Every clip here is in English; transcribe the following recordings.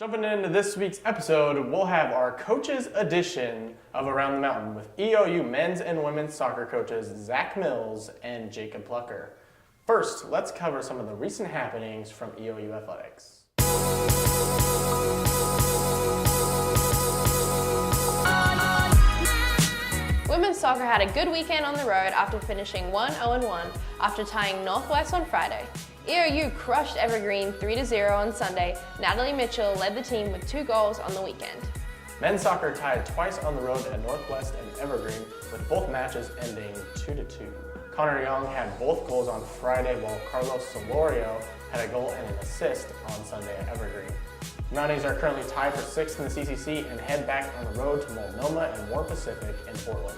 Jumping into this week's episode, we'll have our coaches edition of Around the Mountain with EOU men's and women's soccer coaches Zach Mills and Jacob Plucker. First, let's cover some of the recent happenings from EOU athletics. Women's soccer had a good weekend on the road after finishing 1-0-1 after tying Northwest on Friday. EOU crushed Evergreen 3-0 on Sunday. Natalie Mitchell led the team with 2 goals on the weekend. Men's soccer tied twice on the road at Northwest and Evergreen, with both matches ending 2-2. Connor Young had both goals on Friday, while Carlos Solorio had a goal and an assist on Sunday at Evergreen. The Mounties are currently tied for 6th in the CCC and head back on the road to Multnomah and War Pacific in Portland.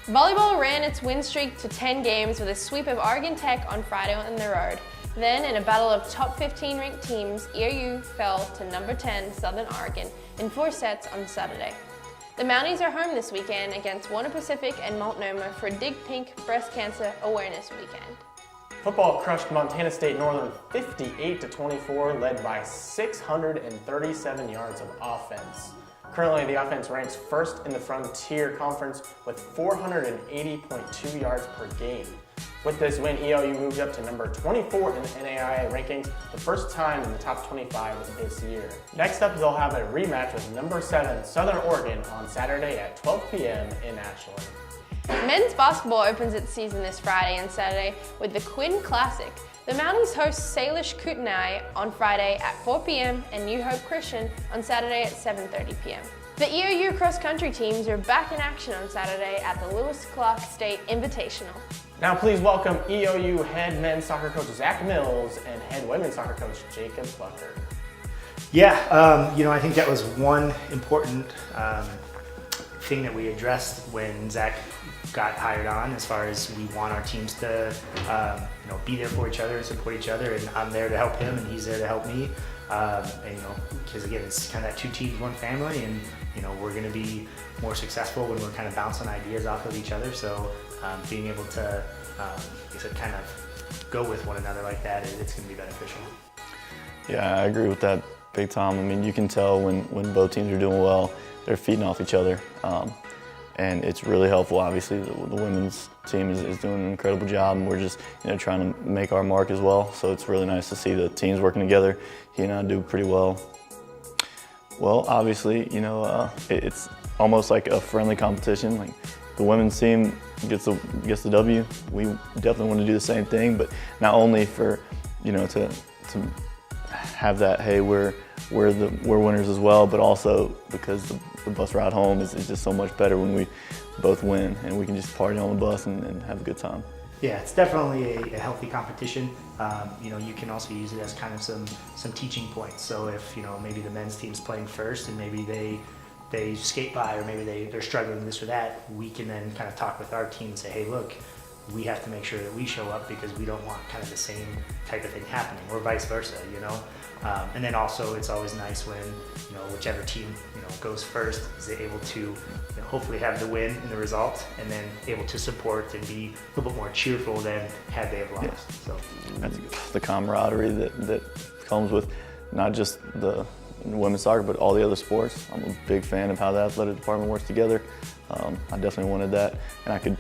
Volleyball ran its win streak to 10 games with a sweep of Oregon Tech on Friday on the road. Then, in a battle of top 15 ranked teams, EOU fell to number 10 Southern Oregon in 4 sets on Saturday. The Mounties are home this weekend against Warner Pacific and Multnomah for Dig Pink Breast Cancer Awareness Weekend. Football crushed Montana State Northern 58-24, led by 637 yards of offense. Currently, the offense ranks first in the Frontier Conference with 480.2 yards per game. With this win, EOU moved up to number 24 in the NAIA rankings, the first time in the top 25 this year. Next up, they'll have a rematch with number 7 Southern Oregon on Saturday at 12 p.m. in Ashland. Men's basketball opens its season this Friday and Saturday with the Quinn Classic. The Mounties host Salish Kootenai on Friday at 4 p.m. and New Hope Christian on Saturday at 7:30 p.m. The EOU cross-country teams are back in action on Saturday at the Lewis Clark State Invitational. Now please welcome EOU head men's soccer coach Zach Mills and head women's soccer coach Jacob Plucker. I think that was one important thing that we addressed when Zach got hired on, as far as we want our teams to be there for each other and support each other, and I'm there to help him and he's there to help me, because again, it's kind of that 2 teams, 1 family, and we're going to be more successful when we're kind of bouncing ideas off of each other. So being able to kind of go with one another like that, it's going to be beneficial. Yeah, I agree with that big time. I mean, you can tell when both teams are doing well, they're feeding off each other. And it's really helpful. Obviously, the women's team is doing an incredible job, and we're just trying to make our mark as well. So it's really nice to see the teams working together. He and I do pretty well. Well, obviously, it's almost like a friendly competition. Like the women's team gets the W. We definitely want to do the same thing, but not only for to have that, hey, we're winners as well, but also because the bus ride home is just so much better when we both win and we can just party on the bus and have a good time. Yeah, it's definitely a healthy competition. You can also use it as kind of some teaching points. So if maybe the men's team's playing first and maybe they skate by, or maybe they're struggling with this or that, we can then kind of talk with our team and say, hey, look, we have to make sure that we show up because we don't want kind of the same type of thing happening, or vice versa, And then also, it's always nice when whichever team goes first is able to hopefully have the win in the result, and then able to support and be a little bit more cheerful than had they have lost. Yeah. So that's the camaraderie that comes with not just the women's soccer, but all the other sports. I'm a big fan of how the athletic department works together. I definitely wanted that, and I could.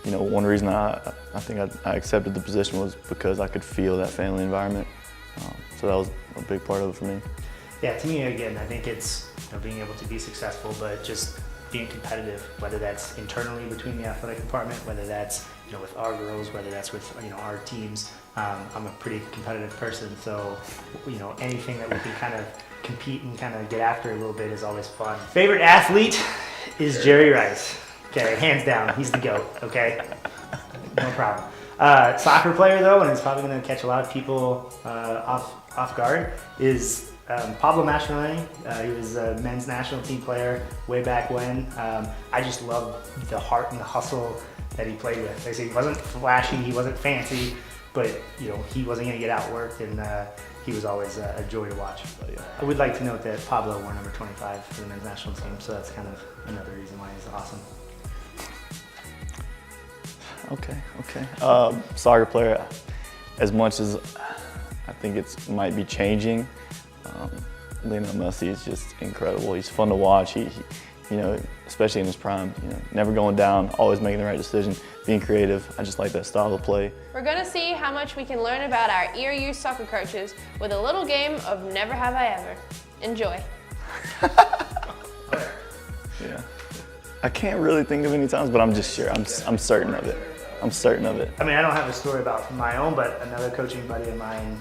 One reason I think I accepted the position was because I could feel that family environment. So that was a big part of it for me. Yeah, to me, again, I think it's being able to be successful, but just being competitive, whether that's internally between the athletic department, whether that's with our girls, whether that's with our teams. I'm a pretty competitive person, so anything that we can kind of compete and kind of get after a little bit is always fun. Favorite athlete is Jerry Rice. Okay, hands down, he's the GOAT, okay? No problem. Soccer player though, and it's probably gonna catch a lot of people off guard, is Pablo Mastroeni. He was a men's national team player way back when. I just love the heart and the hustle that he played with. Like I say, he wasn't flashy, he wasn't fancy, but he wasn't gonna get outworked, and he was always a joy to watch. But, yeah. I would like to note that Pablo wore number 25 for the men's national team, so that's kind of another reason why he's awesome. Okay. Soccer player, as much as I think it might be changing, Lionel Messi is just incredible. He's fun to watch. He you know, especially in his prime, you know, never going down, always making the right decision, being creative. I just like that style of play. We're going to see how much we can learn about our ERU soccer coaches with a little game of Never Have I Ever. Enjoy. Yeah. I can't really think of any times, but I'm just sure. I'm certain of it. I'm certain of it. I mean, I don't have a story about my own, but another coaching buddy of mine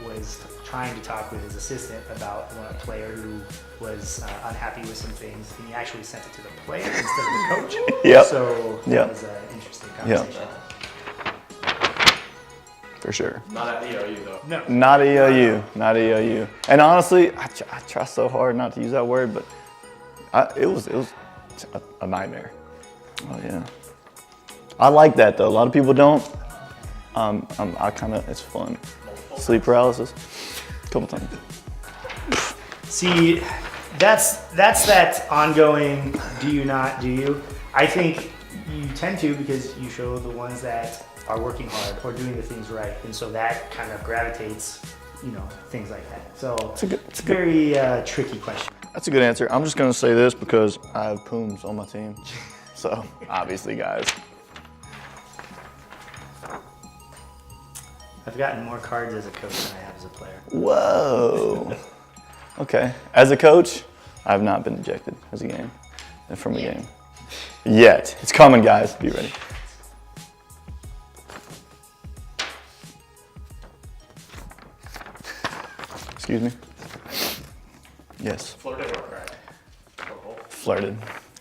was trying to talk with his assistant about a player who was unhappy with some things, and he actually sent it to the player instead of the coach. Yep. So that was an interesting conversation. For sure. Not at EOU though. No. Not EOU. Not EOU. And honestly, I try so hard not to use that word, but it was a nightmare. Oh yeah. I like that though. A lot of people don't. It's fun. Sleep paralysis, a couple times. See, that's that ongoing do you not do you. I think you tend to because you show the ones that are working hard or doing the things right, and so that kind of gravitates, you know, things like that. So it's a very tricky question. That's a good answer. I'm just gonna say this because I have Pooms on my team, so obviously, guys. I've gotten more cards as a coach than I have as a player. Whoa. Okay. As a coach, I have not been ejected from a game. Yet. It's coming, guys. Be ready. Excuse me. Yes. Flirted or cried? Flirted.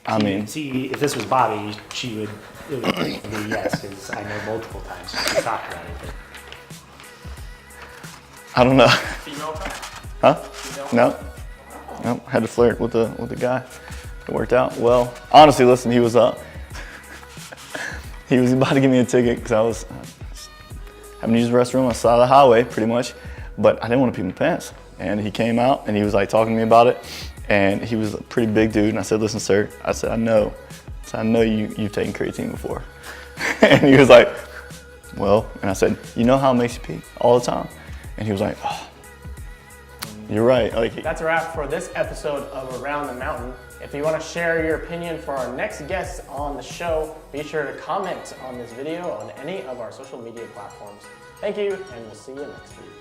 I mean. See, if this was Bobby, it would be yes, because I know multiple times we talked about it. But I don't know. Female cry? Huh? No. No. Had to flirt with the guy. It worked out well. Honestly, listen, he was about to give me a ticket because I was having to use the restroom on the side of the highway, pretty much. But I didn't want to pee my pants. And he came out and he was like talking to me about it. And he was a pretty big dude. And I said, "Listen, sir," I said, I know you've taken creatine before." And he was like, "Well," and I said, "You know how it makes you pee all the time?" And he was like, "Oh, you're right." Like, That's a wrap for this episode of Around the Mountain. If you want to share your opinion for our next guests on the show, be sure to comment on this video on any of our social media platforms. Thank you, and we'll see you next week.